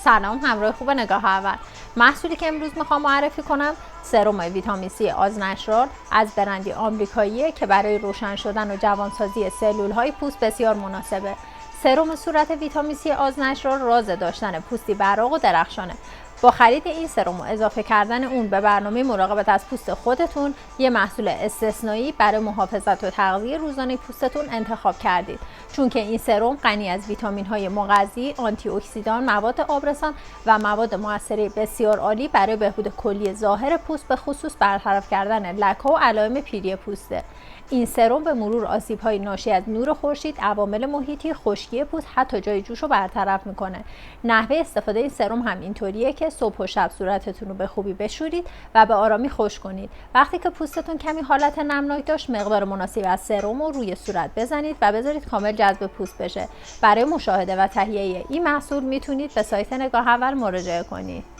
سلام، همراه خوب نگاه اول. محصولی که امروز میخوام معرفی کنم سرم ویتامین سی آزنشرال از برندی آمریکاییه که برای روشن شدن و جوانسازی سلول های پوست بسیار مناسبه. سرم صورت ویتامین سی آزنشرال راز داشتن پوستی براق و درخشانه. با خرید این سرم و اضافه کردن اون به برنامه مراقبت از پوست خودتون یه محصول استثنایی برای محافظت و تغذیه روزانه پوستتون انتخاب کردید، چون که این سرم غنی از ویتامین های مغذی، آنتی اکسیدان، مواد آبرسان و مواد مؤثره بسیار عالی برای بهبود کلی ظاهر پوست، به خصوص برطرف کردن لک‌ها و علائم پیری پوسته. این سرم به مرور آسیب‌های ناشی از نور خورشید، عوامل محیطی، خشکی پوست، حتی جای جوش رو برطرف میکنه. نحوه استفاده این سرم هم اینطوریه که صبح و شب صورتتون رو به خوبی بشورید و به آرامی خشک کنید. وقتی که پوستتون کمی حالت نمناک داشت، مقدار مناسبی از سرم رو روی صورت بزنید و بذارید کامل جذب پوست بشه. برای مشاهده و تهیه این محصول میتونید به سایت نگاه اول مراجعه کنید.